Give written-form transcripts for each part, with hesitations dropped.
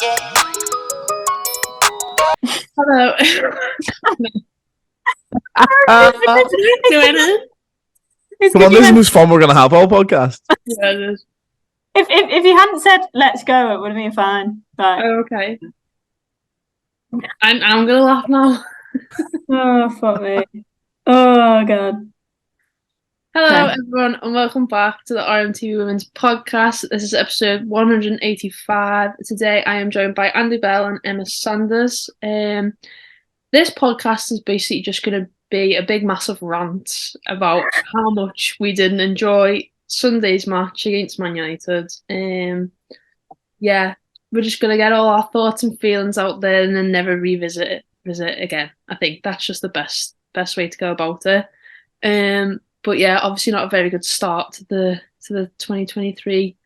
Hello. Come on, this is the most fun we're going to have all podcast. Yeah, it is. If you hadn't said "let's go," it would have been fine. But Oh, okay. I'm gonna laugh now. oh fuck me! Oh god! Hello, Okay. everyone, and welcome back to the RMTV Women's Podcast. This is episode 185. Today, I am joined by Andy Bell and Emma Sanders. This podcast is basically just going to be a big, massive rant about how much we didn't enjoy Sunday's match against Man United. Yeah, we're just going to get all our thoughts and feelings out there and then never revisit it again. I think that's just the best way to go about it. But yeah, obviously not a very good start to the 2023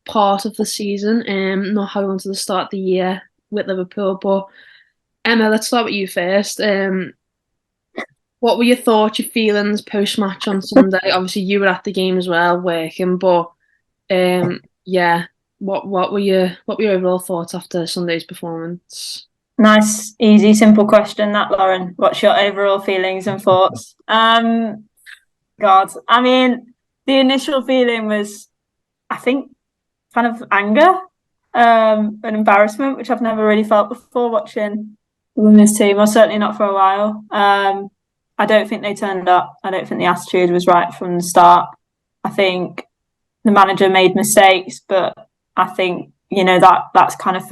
part of the season. Not how we wanted to start the year with Liverpool. But Emma, let's start with you first. What were your thoughts, your feelings post-match on Sunday? Obviously, you were at the game as well, working. But yeah, what were your overall thoughts after Sunday's performance? Nice, easy, simple question, that, Lauren. What's your overall feelings and thoughts? God, I mean, the initial feeling was, I think, kind of anger, and embarrassment, which I've never really felt before watching the women's team, or certainly not for a while. I don't think they turned up. I don't think the attitude was right from the start. I think the manager made mistakes, but I think, that's kind of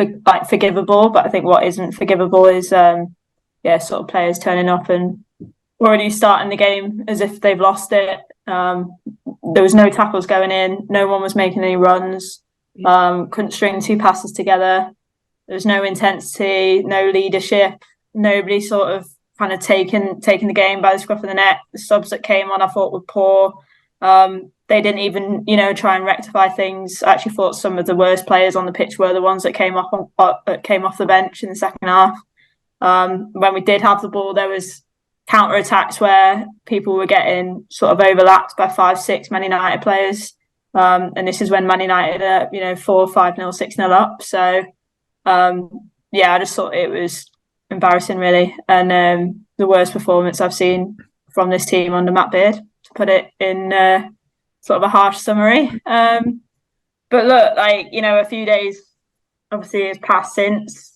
forgivable. But I think what isn't forgivable is, sort of players turning up and already starting the game as if they've lost it. There was no tackles going in. No one was making any runs. Couldn't string two passes together. There was no intensity, no leadership. Nobody sort of kind of taking the game by the scruff of the neck. The subs that came on, I thought, were poor. They didn't even, try and rectify things. I actually thought some of the worst players on the pitch were the ones that came off the bench in the second half. When we did have the ball, there was counter-attacks where people were getting sort of overlapped by 5-6 Man United players. And this is when Man United are, 4-5-0, 6-0 up. So, I just thought it was embarrassing, really. And the worst performance I've seen from this team under Matt Beard, to put it in sort of a harsh summary. But look, a few days obviously has passed since.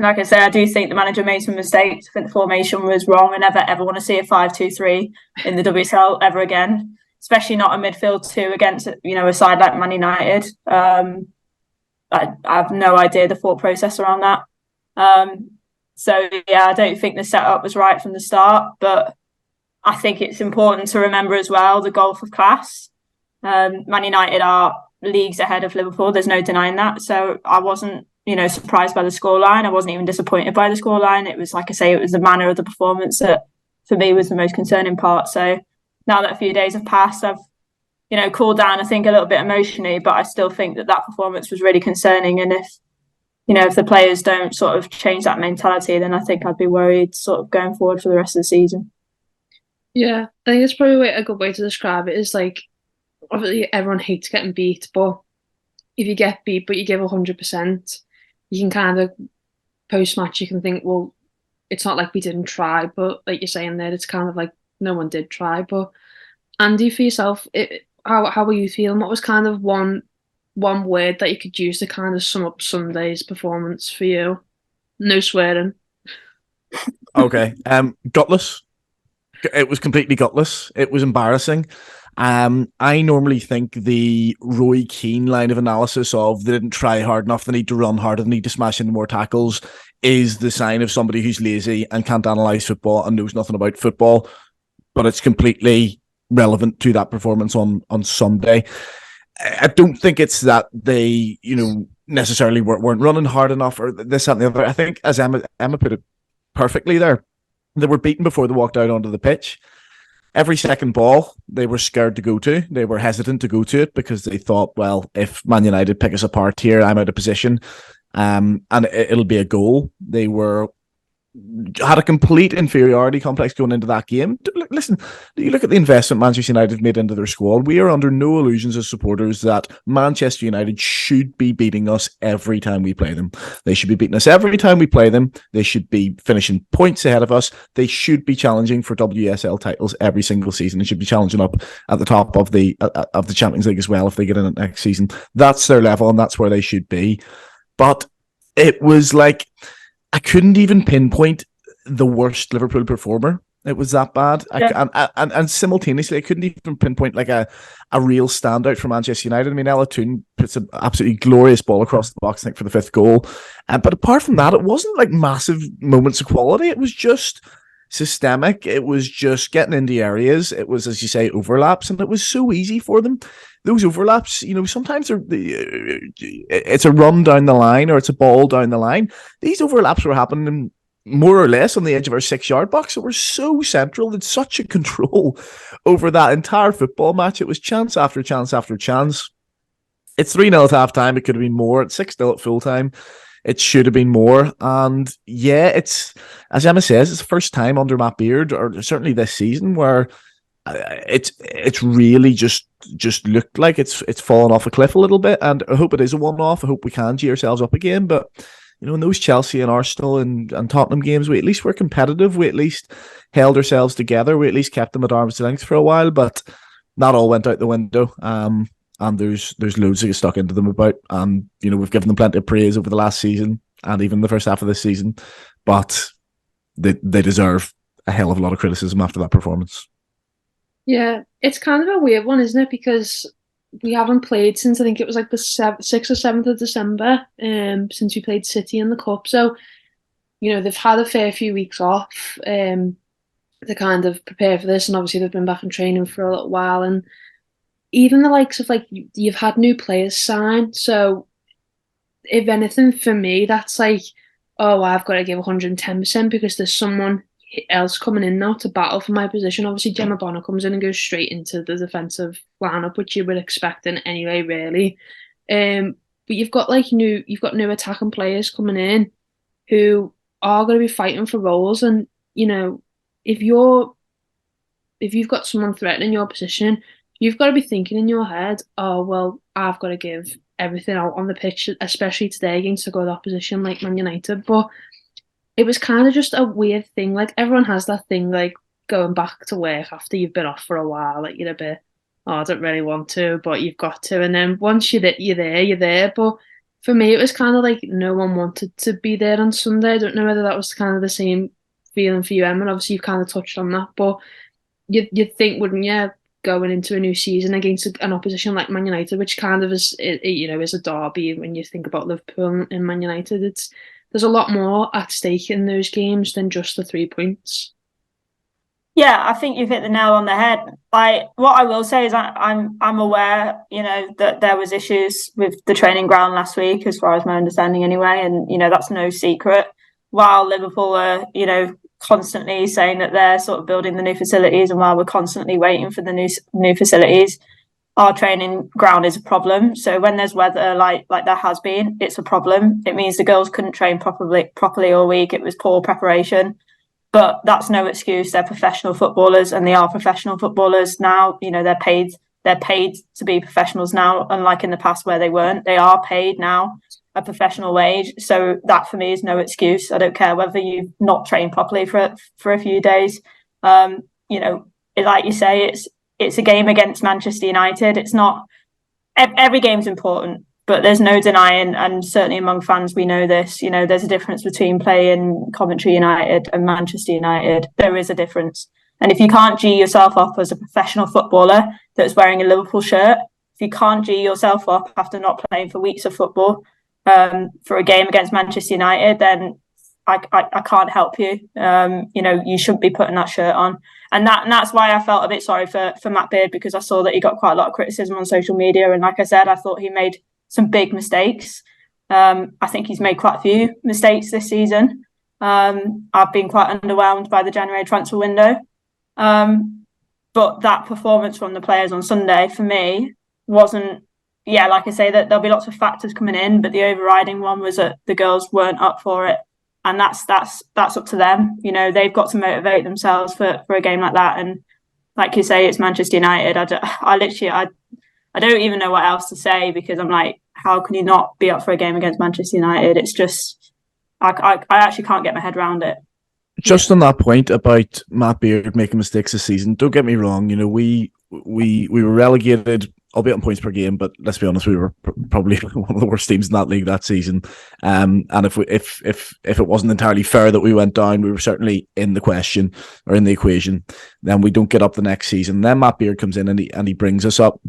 Like I say, I do think the manager made some mistakes. I think the formation was wrong. I never, ever want to see a 5-2-3 in the WSL ever again, especially not a midfield two against, a side like Man United. I have no idea the thought process around that. I don't think the setup was right from the start, but I think it's important to remember as well the gulf of class. Man United are leagues ahead of Liverpool. There's no denying that. So I wasn't, surprised by the scoreline. I wasn't even disappointed by the scoreline. It was, like I say, it was the manner of the performance that, for me, was the most concerning part. So now that a few days have passed, I've, cooled down, I think, a little bit emotionally, but I still think that performance was really concerning. And if the players don't sort of change that mentality, then I think I'd be worried sort of going forward for the rest of the season. Yeah, I think it's probably a good way to describe it is obviously everyone hates getting beat, but if you get beat but you give 100%, you can kind of post-match, you can think, well, it's not like we didn't try, but like you're saying there, it's kind of like no one did try. But Andy, for yourself, how were you feeling? What was kind of one word that you could use to kind of sum up Sunday's performance for you? No swearing. Okay, gutless. It was completely gutless. It was embarrassing. I normally think the Roy Keane line of analysis of they didn't try hard enough, they need to run harder, they need to smash into more tackles is the sign of somebody who's lazy and can't analyse football and knows nothing about football. But it's completely relevant to that performance on Sunday. I don't think it's that they, necessarily weren't running hard enough or this, that, and the other. I think, as Emma put it perfectly there, they were beaten before they walked out onto the pitch. Every second ball they were scared to go to. They were hesitant to go to it because they thought, well, if Man United pick us apart here, I'm out of position, and it'll be a goal. They were had a complete inferiority complex going into that game. Listen, you look at the investment Manchester United made into their squad. We are under no illusions as supporters that Manchester United should be beating us every time we play them. They should be beating us every time we play them. They should be finishing points ahead of us. They should be challenging for WSL titles every single season. They should be challenging up at the top of the Champions League as well if they get in it next season. That's their level, and that's where they should be. But it was like, I couldn't even pinpoint the worst Liverpool performer. It was that bad. Yeah. And simultaneously, I couldn't even pinpoint like a real standout for Manchester United. I mean, Ella Toone puts an absolutely glorious ball across the box, I think, for the 5th goal. But apart from that, it wasn't like massive moments of quality. It was just systemic. It was just getting into areas. It was, as you say, overlaps, and it was so easy for them. Those overlaps, sometimes it's a run down the line or it's a ball down the line. These overlaps were happening more or less on the edge of our 6-yard box. So we're so central. It's such a control over that entire football match. It was chance after chance after chance. It's 3-0 at half-time. It could have been more. It's 6-0 at full-time. It should have been more. And yeah, it's, as Emma says, it's the first time under Matt Beard, or certainly this season, where it's really just looked like it's fallen off a cliff a little bit. And I hope it is a one-off. I hope we can G ourselves up again. But in those Chelsea and Arsenal and Tottenham games, we at least were competitive. We at least held ourselves together. We at least kept them at arm's length for a while. But that all went out the window. And there's loads to get stuck into them about. And we've given them plenty of praise over the last season and even the first half of this season. But they deserve a hell of a lot of criticism after that performance. Yeah, it's kind of a weird one, isn't it? Because we haven't played since, I think it was like the 6th or 7th of December, since we played City in the Cup. So, they've had a fair few weeks off to kind of prepare for this. And obviously they've been back in training for a little while. And even the likes of, like, you've had new players sign. So, if anything, for me, that's like, oh, I've got to give 110% because there's someone else coming in now to battle for my position. Obviously, Gemma Bonner comes in and goes straight into the defensive lineup, which you would expect in anyway, really. But you've got new attacking players coming in who are going to be fighting for roles, and if you've got someone threatening your position, you've got to be thinking in your head, oh well, I've got to give everything out on the pitch, especially today against a good opposition like Man United. But it was kind of just a weird thing. Like, everyone has that thing, like, going back to work after you've been off for a while. Like, you're a bit, oh, I don't really want to, but you've got to. And then once you're there. But for me, it was kind of like no one wanted to be there on Sunday. I don't know whether that was kind of the same feeling for you, Emma. And obviously, you've kind of touched on that. But you'd think, wouldn't you, going into a new season against an opposition like Man United, which kind of is a derby when you think about Liverpool and Man United. There's a lot more at stake in those games than just the 3 points. Yeah, I think you've hit the nail on the head. What I will say is I'm aware, that there was issues with the training ground last week, as far as my understanding anyway, and that's no secret. While Liverpool are, constantly saying that they're sort of building the new facilities, and while we're constantly waiting for the new facilities, our training ground is a problem. So when there's weather like there has been, it's a problem. It means the girls couldn't train properly all week. It was poor preparation. But that's no excuse. They're professional footballers, and they are professional footballers now. They're paid to be professionals now, unlike in the past where they weren't. They are paid now a professional wage. So that for me is no excuse. I don't care whether you've not trained properly for a few days. Like you say, it's a game against Manchester United. It's not, every game's important, but there's no denying, and certainly among fans we know this, there's a difference between playing Coventry United and Manchester United. There is a difference. And if you can't G yourself up as a professional footballer that's wearing a Liverpool shirt, if you can't G yourself up after not playing for weeks of football for a game against Manchester United, then I can't help you. You shouldn't be putting that shirt on. And that's why I felt a bit sorry for Matt Beard, because I saw that he got quite a lot of criticism on social media. And like I said, I thought he made some big mistakes. I think he's made quite a few mistakes this season. I've been quite underwhelmed by the January transfer window. But that performance from the players on Sunday, for me, wasn't, like I say, that there'll be lots of factors coming in, but the overriding one was that the girls weren't up for it. and that's up to them. You know, they've got to motivate themselves for a game like that. And like you say, it's Manchester United. I don't even know what else to say, because I'm like, how can you not be up for a game against Manchester United? It's just, I actually can't get my head around it. Just on that point about Matt Beard making mistakes this season, don't get me wrong. You know, we were relegated, albeit on points per game, but let's be honest, we were probably one of the worst teams in that league that season. And if it wasn't entirely fair that we went down, we were certainly in the question or in the equation. Then we don't get up the next season. Then Matt Beard comes in and he brings us up.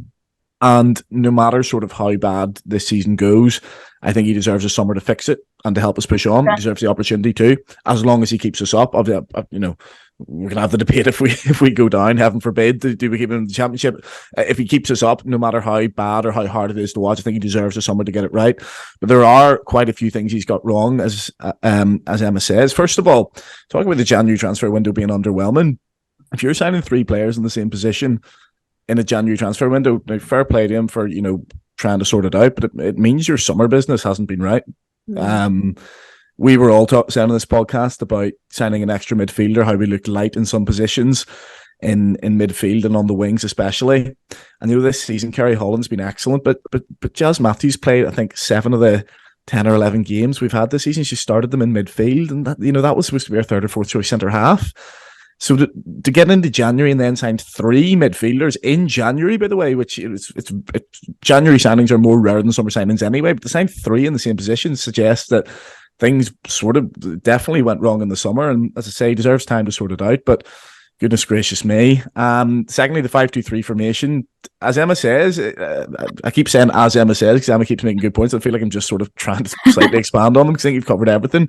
And no matter sort of how bad this season goes, I think he deserves a summer to fix it and to help us push on. He deserves the opportunity to, as long as he keeps us up. You know, we're gonna have the debate if we go down. Heaven forbid, do we keep him in the Championship? If he keeps us up, no matter how bad or how hard it is to watch, I think he deserves a summer to get it right. But there are quite a few things he's got wrong, as Emma says. First of all, talking about the January transfer window being underwhelming. If you're signing 3 players in the same position in a January transfer window, now, fair play to him for, you know, trying to sort it out, but it means your summer business hasn't been right. We were all saying on this podcast about signing an extra midfielder, how we looked light in some positions in midfield and on the wings especially. And you know, this season Kerry Holland's been excellent, but Jazz Matthews played, I think, 7 of the 10 or 11 games we've had this season. She started them in midfield, and that, you know, that was supposed to be our 3rd or 4th choice centre half. So to get into January and then sign 3 midfielders in January, by the way, which it's January signings are more rare than summer signings anyway, but to sign 3 in the same position suggests that things sort of definitely went wrong in the summer, and as I say, deserves time to sort it out. But goodness gracious me. Secondly, the 5-2-3 formation, as Emma says, I keep saying as Emma says because Emma keeps making good points. I feel like I'm just sort of trying to slightly expand on them because I think you've covered everything.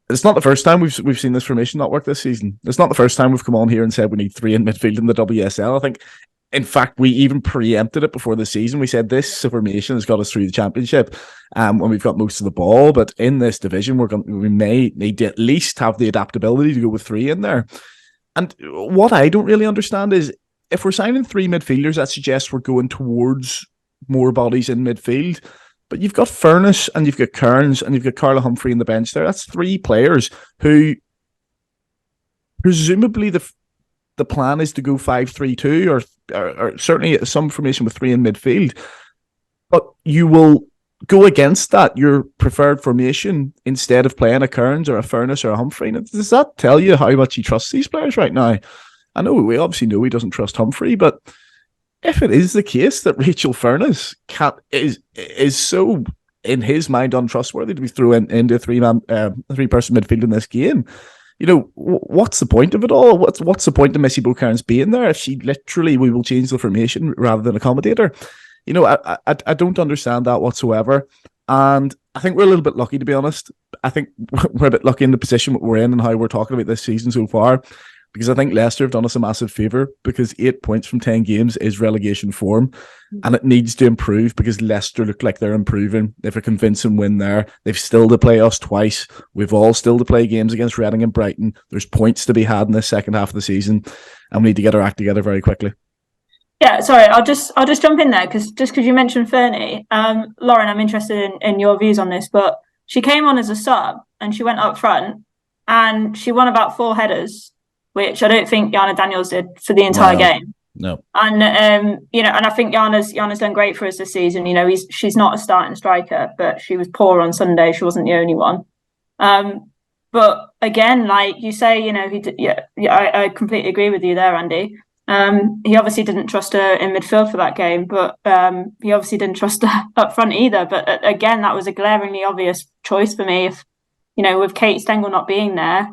It's not the first time we've seen this formation not work this season. It's not the first time we've come on here and said we need 3 in midfield in the WSL. I think, in fact, we even preempted it before the season. We said this formation has got us through the Championship when we've got most of the ball. But in this division, we may need to at least have the adaptability to go with 3 in there. And what I don't really understand is if we're signing 3 midfielders, that suggests we're going towards more bodies in midfield. But you've got Furness and you've got Kearns and you've got Carla Humphrey in the bench there. That's 3 players who presumably the plan is to go 5-3-2 or certainly some formation with 3 in midfield. But you will go against that, your preferred formation, instead of playing a Kearns or a Furness or a Humphrey. Now, does that tell you how much he trusts these players right now? I know we obviously know he doesn't trust Humphrey, but if it is the case that Rachel Furness is so, in his mind, untrustworthy to be thrown into a 3-person midfield in this game, you know, what's the point of it all? What's the point of Missy Bo-Cairns being there if she literally, we will change the formation rather than accommodate her? You know, I don't understand that whatsoever. And I think we're a little bit lucky, to be honest. I think we're a bit lucky in the position we're in and how we're talking about this season so far. Because I think Leicester have done us a massive favour, because 8 points from 10 games is relegation form, and it needs to improve because Leicester look like they're improving. They've a convincing win there. They've still to play us twice. We've all still to play games against Reading and Brighton. There's points to be had in this second half of the season, and we need to get our act together very quickly. Yeah, sorry, I'll just jump in there because you mentioned Fernie. Lauren, I'm interested in your views on this, but she came on as a sub and she went up front and she won about 4 headers, which I don't think Jana Daniels did for the entire game. No. And you know, and I think Jana's done great for us this season. You know, she's not a starting striker, but she was poor on Sunday. She wasn't the only one. But again, like you say, you know, I completely agree with you there, Andy. He obviously didn't trust her in midfield for that game, but he obviously didn't trust her up front either. But again, that was a glaringly obvious choice for me. If, you know, with Kate Stengel not being there,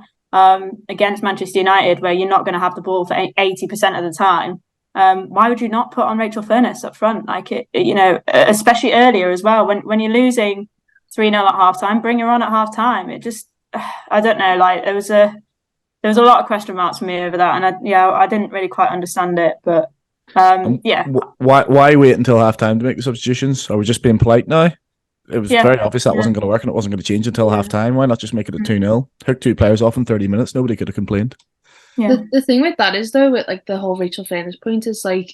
against Manchester United, where you're not going to have the ball for 80% of the time, why would you not put on Rachel Furness up front? Like it, you know, especially earlier as well, when you're losing 3-0 at halftime, bring her on at halftime. It just, I don't know, like there was a lot of question marks for me over that, and I didn't really quite understand it, but yeah. Why wait until halftime to make the substitutions? Are we just being polite now? It was very obvious that wasn't going to work and it wasn't going to change until half-time. Why not just make it a 2-0? Took 2 players off in 30 minutes. Nobody could have complained. Yeah. The thing with that is, though, with like the whole Rachel Furness point, is like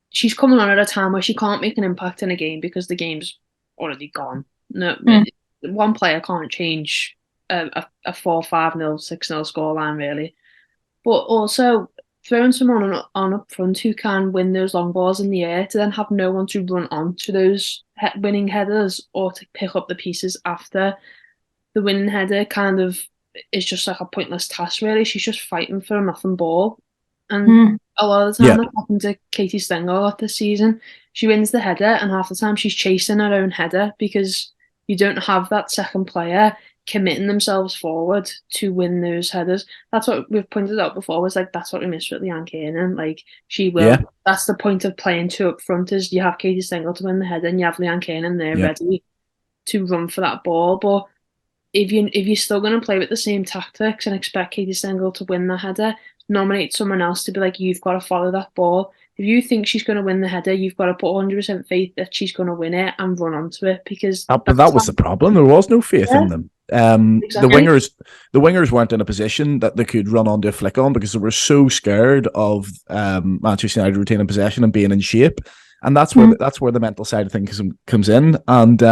she's coming on at a time where she can't make an impact in a game because the game's already gone. No, one player can't change a 4-5-0, 6-0 scoreline, really. But also throwing someone on up front who can win those long balls in the air to then have no one to run onto those winning headers or to pick up the pieces after the winning header kind of is just like a pointless task, really. She's just fighting for a nothing ball. And a lot of the time that happened to Katie Stengel this season. She wins the header and half the time she's chasing her own header because you don't have that second player committing themselves forward to win those headers. That's what we've pointed out before, was like that's what we missed with Leanne Kiernan. Like she will that's the point of playing two up front, is you have Katie Stengel to win the header and you have Leanne Kiernan there ready to run for that ball. But if you're still going to play with the same tactics and expect Katie Stengel to win the header, nominate someone else to be like, you've got to follow that ball. If you think she's going to win the header, you've got to put 100% faith that she's going to win it and run onto it, because but that was the problem. There was no faith in them. Exactly. The wingers weren't in a position that they could run onto a flick on because they were so scared of Manchester United retaining possession and being in shape, and that's where the mental side of things comes in. And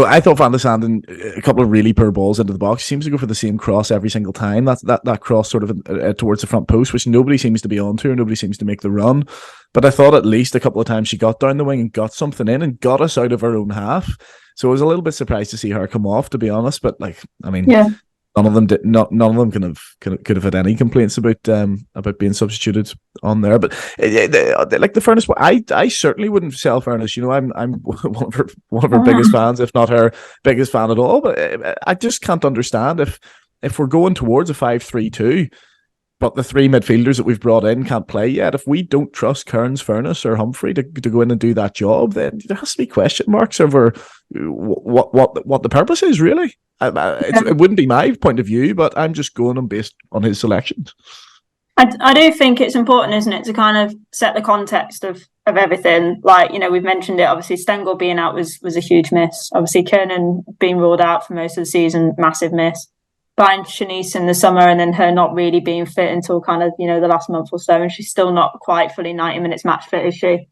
I thought Van der Sanden, a couple of really poor balls into the box. He seems to go for the same cross every single time. That cross sort of towards the front post, which nobody seems to be onto, or nobody seems to make the run. But I thought at least a couple of times she got down the wing and got something in and got us out of her own half. So I was a little bit surprised to see her come off, to be honest. But none of them did. None of them could have had any complaints about being substituted on there. But like the Furness, I certainly wouldn't sell Furness. I'm one of her biggest fans, if not her biggest fan at all. But I just can't understand if we're going towards a 5-3-2, but the three midfielders that we've brought in can't play yet. If we don't trust Kearns, Furness, or Humphrey to go in and do that job, then there has to be question marks over what the purpose is, really. It wouldn't be my point of view, but I'm just going on based on his selections. I do think it's important, isn't it, to kind of set the context of everything. Like, we've mentioned it, obviously Stengel being out was a huge miss. Obviously Kiernan being ruled out for most of the season, massive miss. Buying Shanice in the summer and then her not really being fit until kind of, the last month or so, and she's still not quite fully 90 minutes match fit, is she?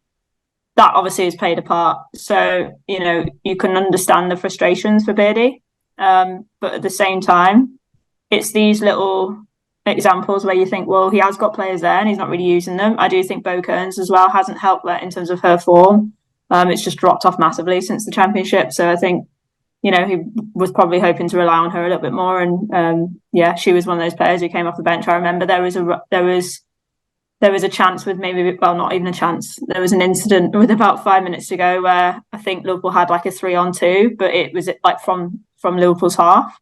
That obviously has played a part. So, you can understand the frustrations for Beardy. But at the same time, it's these little examples where you think, well, he has got players there and he's not really using them. I do think Bo Kearns as well hasn't helped that in terms of her form. It's just dropped off massively since the championship. So I think, he was probably hoping to rely on her a little bit more. And she was one of those players who came off the bench. I remember there was a chance with not even a chance. There was an incident with about 5 minutes to go where I think Liverpool had like a 3-on-2, but it was like from Liverpool's half.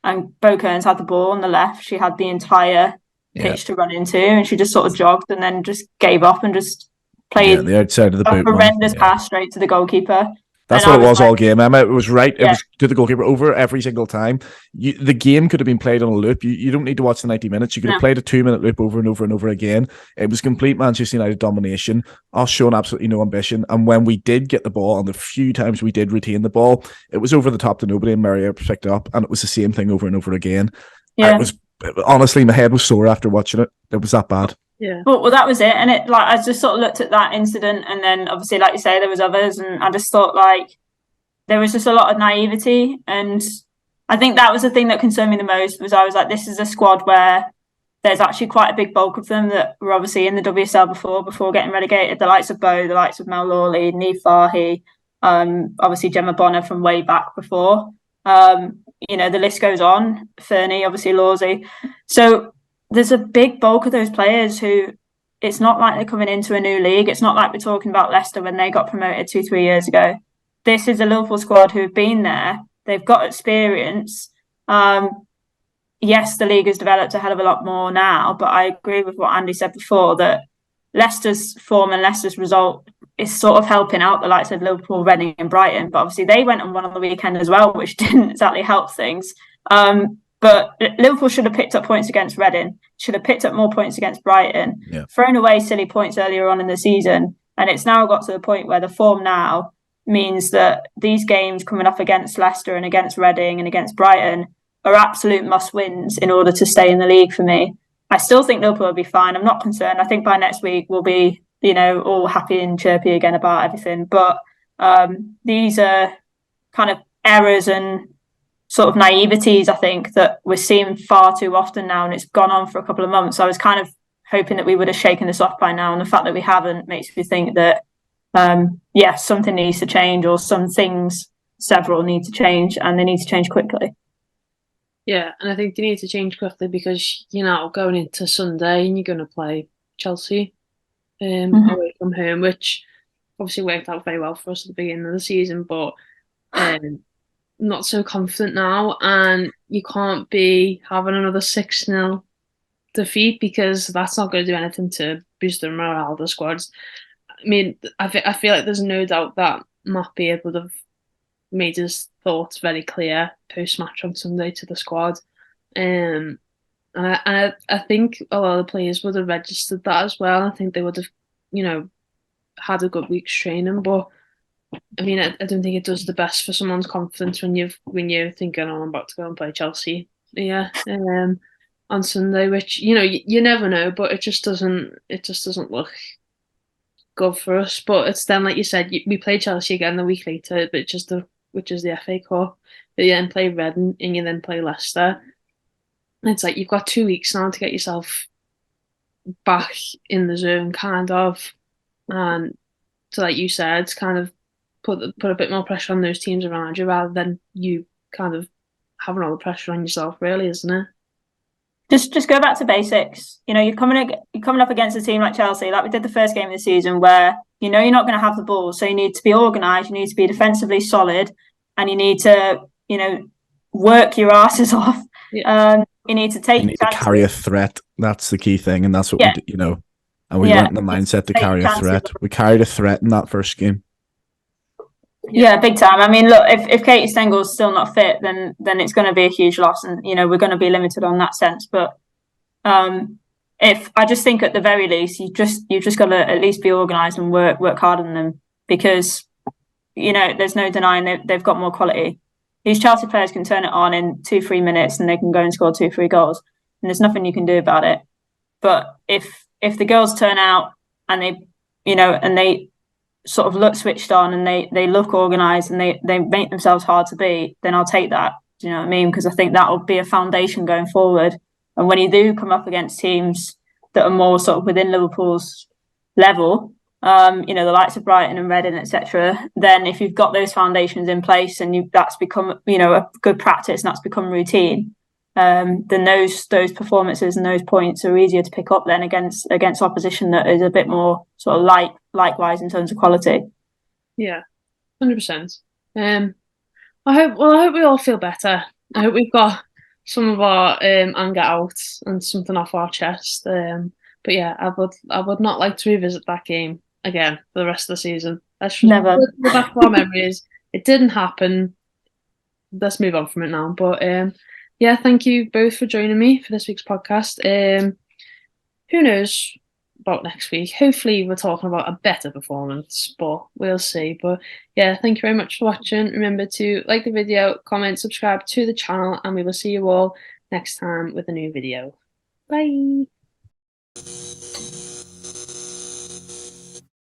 And Bo Kearns had the ball on the left. She had the entire pitch to run into, and she just sort of jogged and then just gave up and just played the outside of the boot, a horrendous pass straight to the goalkeeper. That's what it was all game, Emma. It was right. It was to the goalkeeper over every single time. The game could have been played on a loop. You don't need to watch the 90 minutes. You could have played a 2-minute loop over and over and over again. It was complete Manchester United domination, us showing absolutely no ambition. And when we did get the ball, and the few times we did retain the ball, it was over the top to nobody, and Maria picked it up, and it was the same thing over and over again. Yeah. It was, honestly, my head was sore after watching it. It was that bad. Yeah. Well, that was it. And I just sort of looked at that incident, and then obviously, like you say, there was others, and I just thought there was just a lot of naivety. And I think that was the thing that concerned me the most, was I was like, this is a squad where there's actually quite a big bulk of them that were obviously in the WSL before getting relegated. The likes of Bo, the likes of Mel Lawley, Niamh Fahey, obviously Gemma Bonner from way back before. The list goes on. Fernie, obviously Lawsey. So there's a big bulk of those players who, it's not like they're coming into a new league. It's not like we're talking about Leicester when they got promoted 2-3 years ago. This is a Liverpool squad who've been there. They've got experience. Yes, the league has developed a hell of a lot more now, but I agree with what Andy said before, that Leicester's form and Leicester's result is sort of helping out the likes of Liverpool, Reading and Brighton. But obviously they went and won on the weekend as well, which didn't exactly help things. But Liverpool should have picked up points against Reading, should have picked up more points against Brighton, thrown away silly points earlier on in the season. And it's now got to the point where the form now means that these games coming up against Leicester and against Reading and against Brighton are absolute must-wins in order to stay in the league for me. I still think Liverpool will be fine. I'm not concerned. I think by next week we'll be, all happy and chirpy again about everything. But these are kind of errors and sort of naiveties, I think, that we're seeing far too often now, and it's gone on for a couple of months. I was kind of hoping that we would have shaken this off by now, and the fact that we haven't makes me think that something needs to change, or several need to change, and they need to change quickly. Yeah, and I think they need to change quickly because you're now going into Sunday and you're going to play Chelsea away from home, which obviously worked out very well for us at the beginning of the season, but not so confident now, and you can't be having another 6-0 defeat because that's not going to do anything to boost the morale of the squads. I mean, I feel like there's no doubt that Matt Beard would have made his thoughts very clear post-match on Sunday to the squad. And I think a lot of the players would have registered that as well. I think they would have, had a good week's training. But I mean, I don't think it does the best for someone's confidence when you're thinking, "Oh, I'm about to go and play Chelsea." Yeah, on Sunday, which you never know, but it just doesn't look good for us. But it's then, like you said, we play Chelsea again the week later, which is the FA Cup. But you then play Reading and you then play Leicester. And it's like you've got 2 weeks now to get yourself back in the zone, kind of, and to, like you said, kind of put a bit more pressure on those teams around you rather than you kind of having all the pressure on yourself, really, isn't it? Just go back to basics. You're coming up against a team like Chelsea, like we did the first game of the season, where you're not going to have the ball, so you need to be organised, you need to be defensively solid, and you need to work your asses off. Yeah. You need to take. To carry a threat. That's the key thing, and that's what we do. And we went in the mindset to carry a threat. We carried a threat in that first game. Yeah, big time. I mean, look, if Katie Stengel's still not fit, then it's going to be a huge loss, and we're going to be limited on that sense. But if I just think at the very least, you've just got to at least be organised and work harder than them, because there's no denying they've got more quality. These Chelsea players can turn it on in 2-3 minutes, and they can go and score 2-3 goals, and there's nothing you can do about it. But if the girls turn out and they sort of look switched on and they look organised and they make themselves hard to beat, then I'll take that. Do you know what I mean? Because I think that will be a foundation going forward. And when you do come up against teams that are more sort of within Liverpool's level, the likes of Brighton and Reading, etc., then if you've got those foundations in place and that's become a good practice and that's become routine, then those performances and those points are easier to pick up then against opposition that is a bit more sort of likewise in terms of quality. Yeah, 100%. I hope we all feel better. I hope we've got some of our anger out and something off our chest. But yeah, I would not like to revisit that game again for the rest of the season. Let's just never go back to our memories. It didn't happen. Let's move on from it now. But yeah, thank you both for joining me for this week's podcast. Who knows about next week? Hopefully we're talking about a better performance, but we'll see. But yeah, thank you very much for watching. Remember to like the video, comment, subscribe to the channel, and we will see you all next time with a new video. Bye.